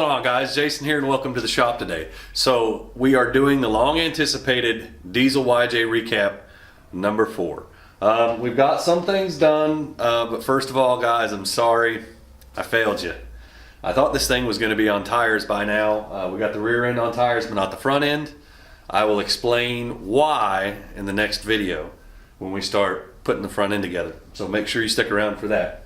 going on, guys? Jason here and welcome to the shop today. So we are doing the long anticipated Diesel YJ recap number 4. We've got some things done, but first of all, guys, I'm sorry I failed you. I thought this thing was going to be on tires by now. We got the rear end on tires but not the front end. I will explain why in the next video when we start putting the front end together, so make sure you stick around for that.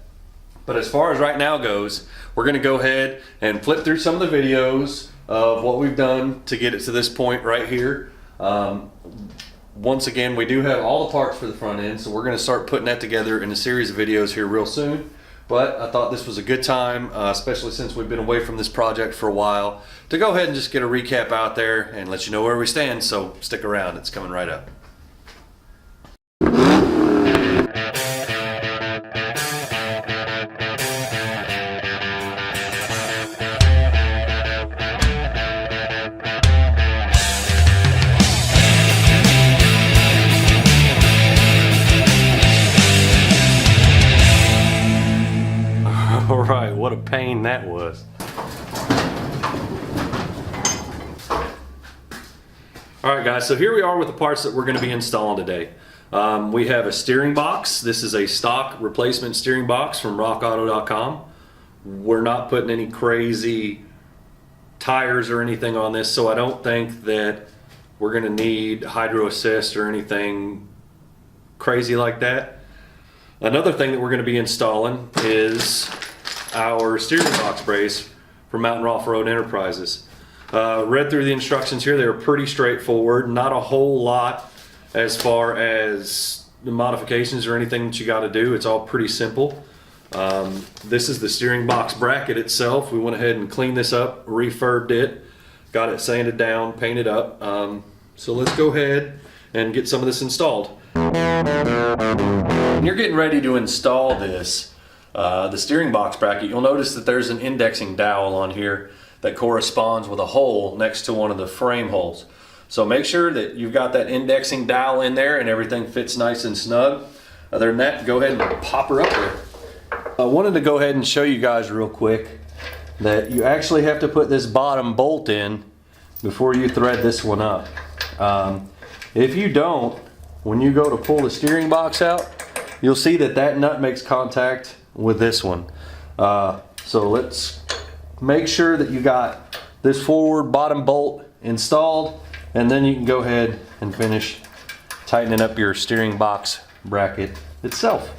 But as far as right now goes, we're going to go ahead and flip through some of the videos of what we've done to get it to this point right here. Once again, we do have all the parts for the front end, so we're going to start putting that together in a series of videos here real soon. But I thought this was a good time, especially since we've been away from this project for a while, to go ahead and just get a recap out there and let you know where we stand, so stick around, it's coming right up. Alright, what a pain that was. Alright guys, so here we are with the parts that we're going to be installing today. We have a steering box. This is a stock replacement steering box from rockauto.com. We're not putting any crazy tires or anything on this, so I don't think that we're going to need hydro assist or anything crazy like that. Another thing that we're going to be installing is our steering box brace from Mountain Off-Road Enterprises. Read through the instructions here. They're pretty straightforward, not a whole lot as far as the modifications or anything that you got to do. It's all pretty simple. This is the steering box bracket itself. We went ahead and cleaned this up, refurbed it, got it sanded down, painted up. So let's go ahead and get some of this installed. When you're getting ready to install this, the steering box bracket, you'll notice that there's an indexing dowel on here that corresponds with a hole next to one of the frame holes. So make sure that you've got that indexing dowel in there and everything fits nice and snug. Other than that, go ahead and pop her up there. I wanted to go ahead and show you guys real quick that you actually have to put this bottom bolt in before you thread this one up. If you don't, when you go to pull the steering box out, you'll see that that nut makes contact with this one. So let's make sure that you got this forward bottom bolt installed, and then you can go ahead and finish tightening up your steering box bracket itself.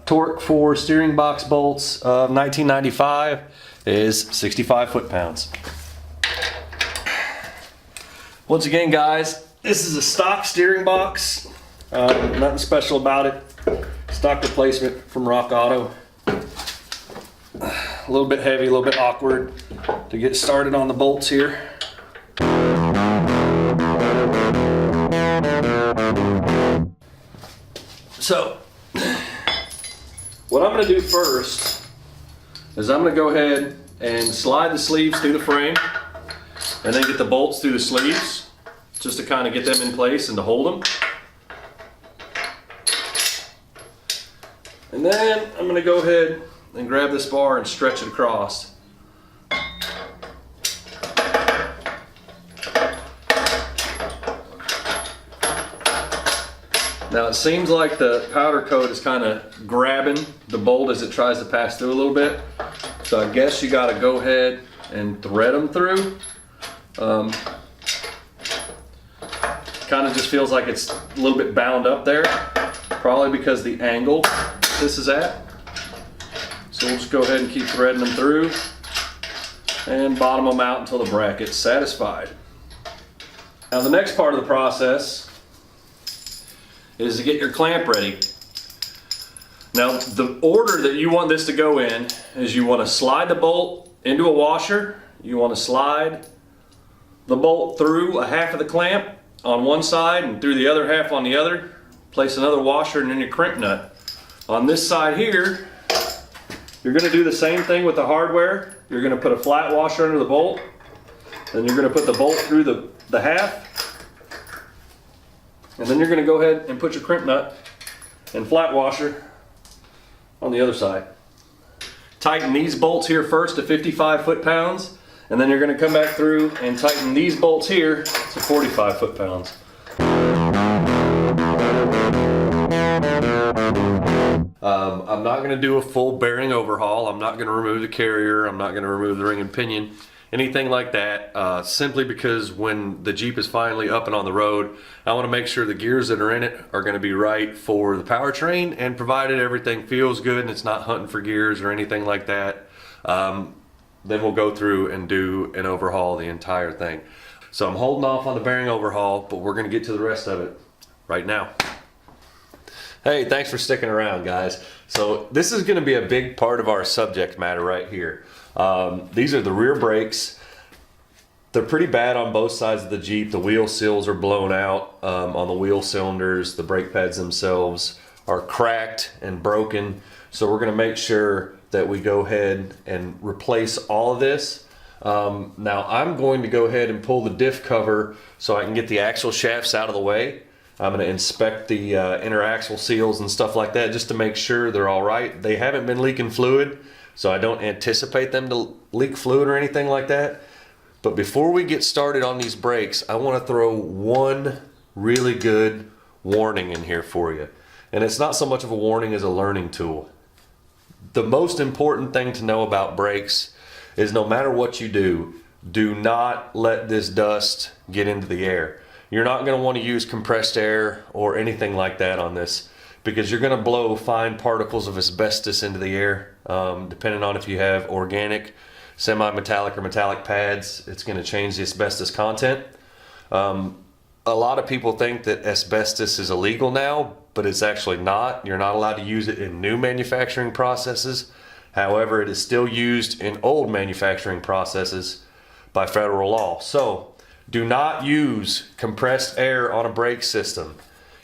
Torque for steering box bolts of 1995 is 65 foot-pounds. Once again, guys, this is a stock steering box. Nothing special about it. Stock replacement from Rock Auto. A little bit heavy, a little bit awkward to get started on the bolts here. So, what I'm going to do first is I'm going to go ahead and slide the sleeves through the frame and then get the bolts through the sleeves just to kind of get them in place and to hold them. And then I'm going to go ahead and grab this bar and stretch it across. Now it seems like the powder coat is kind of grabbing the bolt as it tries to pass through a little bit. So I guess you got to go ahead and thread them through. Kind of just feels like it's a little bit bound up there, probably because the angle this is at. So we'll just go ahead and keep threading them through and bottom them out until the bracket's satisfied. Now the next part of the process is to get your clamp ready. Now the order that you want this to go in is you want to slide the bolt into a washer, you want to slide the bolt through a half of the clamp on one side and through the other half on the other, place another washer and then your crimp nut. On this side here, you're going to do the same thing with the hardware. You're going to put a flat washer under the bolt, then you're going to put the bolt through the half, and then you're going to go ahead and put your crimp nut and flat washer on the other side. tighten these bolts here first to 55 foot-pounds, and then you're going to come back through and tighten these bolts here to 45 foot-pounds. I'm not going to do a full bearing overhaul. I'm not going to remove the carrier. I'm not going to remove the ring and pinion, anything like that, simply because when the Jeep is finally up and on the road, I want to make sure the gears that are in it are going to be right for the powertrain, and provided everything feels good and it's not hunting for gears or anything like that, then we'll go through and do an overhaul of the entire thing. So I'm holding off on the bearing overhaul, but we're going to get to the rest of it right now. Hey, thanks for sticking around, guys. So this is going to be a big part of our subject matter right here. These are the rear brakes. They're pretty bad on both sides of the Jeep. The wheel seals are blown out on the wheel cylinders. The brake pads themselves are cracked and broken. So we're going to make sure that we go ahead and replace all of this. Now I'm going to go ahead and pull the diff cover so I can get the axle shafts out of the way. I'm going to inspect the inner axle seals and stuff like that just to make sure they're all right. They haven't been leaking fluid, so I don't anticipate them to leak fluid or anything like that. But before we get started on these brakes, I want to throw one really good warning in here for you. And it's not so much of a warning as a learning tool. The most important thing to know about brakes is no matter what you do, do not let this dust get into the air. You're not going to want to use compressed air or anything like that on this, because you're going to blow fine particles of asbestos into the air. Depending on if you have organic, semi-metallic, or metallic pads, it's going to change the asbestos content. A lot of people think that asbestos is illegal now, but it's actually not. You're not allowed to use it in new manufacturing processes. However, it is still used in old manufacturing processes by federal law. So do not use compressed air on a brake system.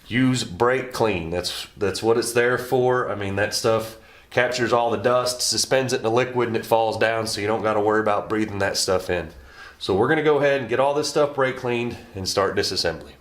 Use brake clean. That's what it's there for. I mean, that stuff captures all the dust, suspends it in a liquid, and it falls down, so you don't got to worry about breathing that stuff in. So we're going to go ahead and get all this stuff brake cleaned and start disassembly.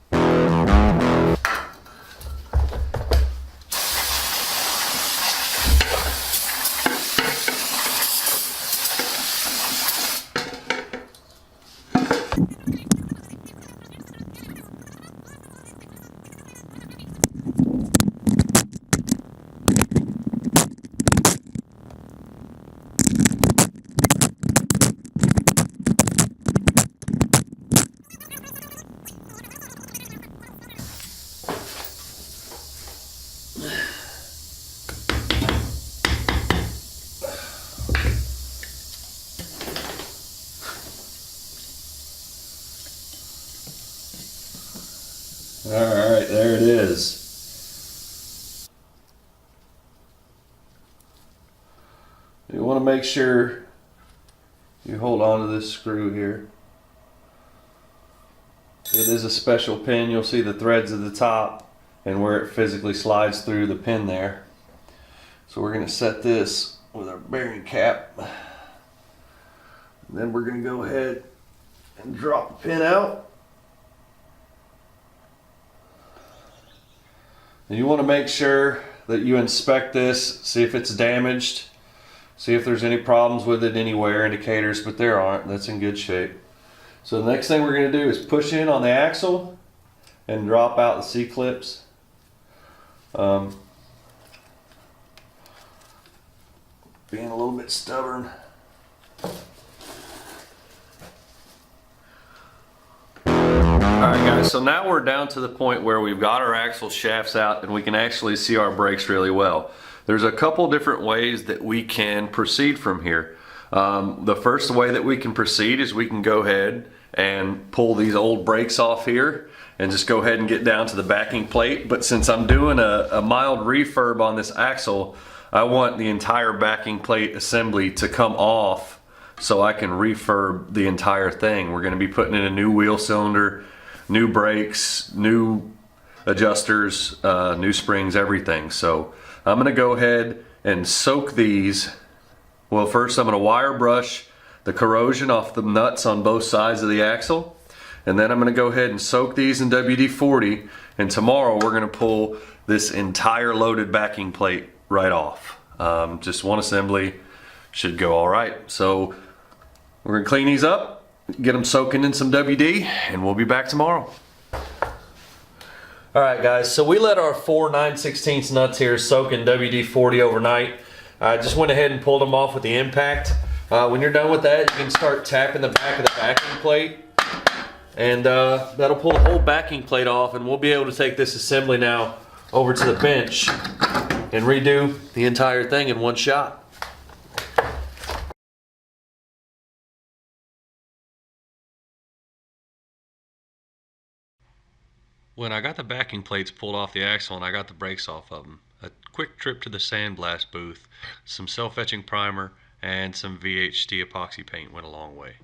All right, there it is. You want to make sure you hold on to this screw here. It is a special pin. You'll see the threads at the top and where it physically slides through the pin there. So we're going to set this with our bearing cap. And then we're going to go ahead and drop the pin out. And you want to make sure that you inspect this, see if it's damaged, see if there's any problems with it, any wear indicators, but there aren't. That's in good shape. So the next thing we're going to do is push in on the axle and drop out the C-clips. Being a little bit stubborn. Alright guys, so now we're down to the point where we've got our axle shafts out and we can actually see our brakes really well. There's a couple different ways that we can proceed from here. The first way that we can proceed is we can go ahead and pull these old brakes off here and just go ahead and get down to the backing plate. But since I'm doing a mild refurb on this axle, I want the entire backing plate assembly to come off so I can refurb the entire thing. We're going to be putting in a new wheel cylinder, new brakes, new adjusters, new springs, everything. So I'm going to go ahead and soak these. Well, first I'm going to wire brush the corrosion off the nuts on both sides of the axle, and then I'm going to go ahead and soak these in WD-40, and tomorrow we're going to pull this entire loaded backing plate right off. Just one assembly, should go all right. So we're gonna clean these up, get them soaking in some WD, and we'll be back tomorrow. All right, guys, so we let our 4 9/16 nuts here soak in WD-40 overnight. I just went ahead and pulled them off with the impact. When you're done with that, you can start tapping the back of the backing plate, and that'll pull the whole backing plate off, and we'll be able to take this assembly now over to the bench and redo the entire thing in one shot. When I got the backing plates pulled off the axle and I got the brakes off of them, a quick trip to the sandblast booth, some self-etching primer, and some VHD epoxy paint went a long way.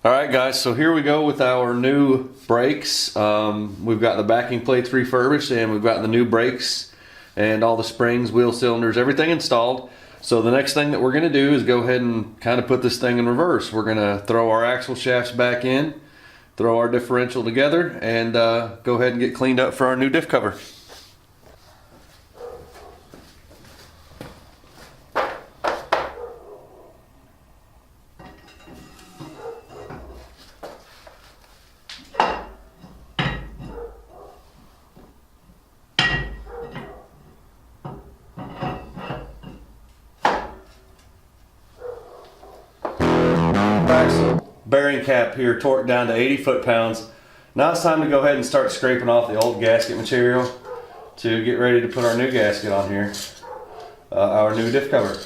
All right, guys, so here we go with our new brakes. We've got the backing plates refurbished, and we've got the new brakes and all the springs, wheel cylinders, everything installed. So the next thing that we're gonna do is go ahead and kind of put this thing in reverse. We're gonna throw our axle shafts back in, throw our differential together, and go ahead and get cleaned up for our new diff cover. bearing cap here torqued down to 80 foot-pounds. Now it's time to go ahead and start scraping off the old gasket material to get ready to put our new gasket on here, our new diff cover.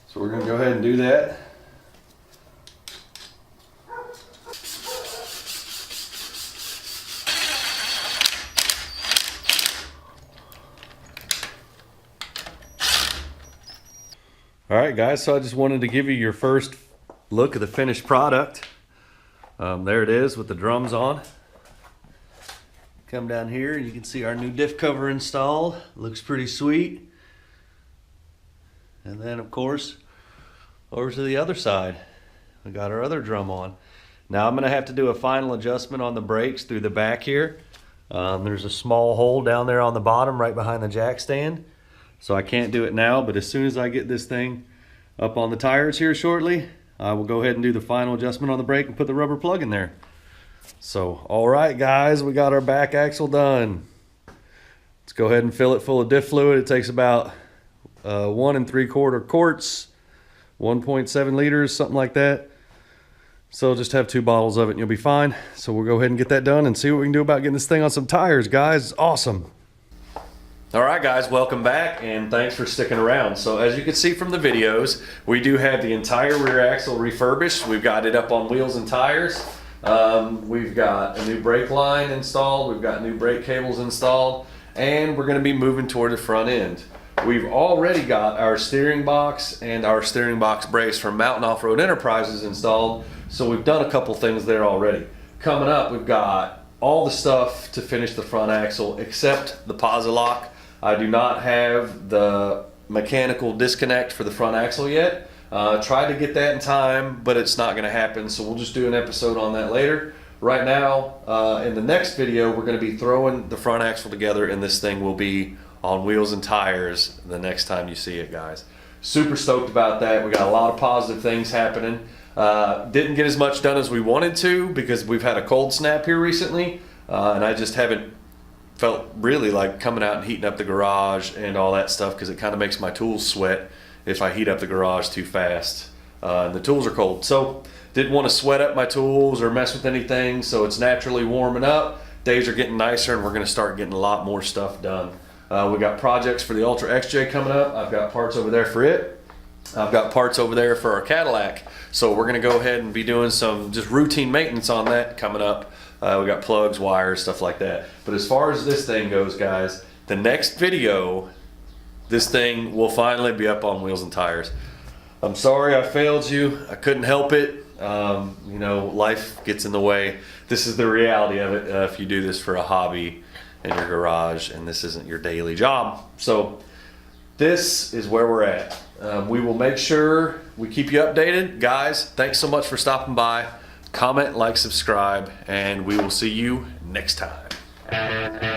So we're going to go ahead and do that. Alright guys, so I just wanted to give you your first look at the finished product. There it is with the drums on. Come down here and you can see our new diff cover installed. Looks pretty sweet. And then of course, over to the other side, we got our other drum on. Now I'm going to have to do a final adjustment on the brakes through the back here. There's a small hole down there on the bottom right behind the jack stand. So I can't do it now, but as soon as I get this thing up on the tires here shortly, I will go ahead and do the final adjustment on the brake and put the rubber plug in there. So, all right guys, we got our back axle done. Let's go ahead and fill it full of diff fluid. It takes about 1 3/4 quarts, 1.7 liters, something like that. So just have 2 bottles of it and you'll be fine. So we'll go ahead and get that done and see what we can do about getting this thing on some tires, guys. It's awesome. All right guys, welcome back and thanks for sticking around. So as you can see from the videos, we do have the entire rear axle refurbished. We've got it up on wheels and tires. We've got a new brake line installed. We've got new brake cables installed, and we're going to be moving toward the front end. We've already got our steering box and our steering box brace from Mountain Off-Road Enterprises installed. So we've done a couple things there already. Coming up, we've got all the stuff to finish the front axle except the Posilock. I do not have the mechanical disconnect for the front axle yet. Tried to get that in time, but it's not going to happen, so we'll just do an episode on that later. Right now, in the next video, we're going to be throwing the front axle together, and this thing will be on wheels and tires the next time you see it, guys. Super stoked about that. We got a lot of positive things happening. Didn't get as much done as we wanted to because we've had a cold snap here recently, and I just haven't felt really like coming out and heating up the garage and all that stuff because it kind of makes my tools sweat if I heat up the garage too fast. And the tools are cold. So didn't want to sweat up my tools or mess with anything, so it's naturally warming up. Days are getting nicer and we're going to start getting a lot more stuff done. We got projects for the Ultra XJ coming up. I've got parts over there for it. I've got parts over there for our Cadillac. So we're going to go ahead and be doing some just routine maintenance on that coming up. We got plugs, wires, stuff like that. But as far as this thing goes, guys, the next video, this thing will finally be up on wheels and tires. I'm sorry I failed you. I couldn't help it. You know, life gets in the way. This is the reality of it if you do this for a hobby in your garage and this isn't your daily job. So this is where we're at. We will make sure we keep you updated. Guys, thanks so much for stopping by. Comment, like, subscribe, and we will see you next time.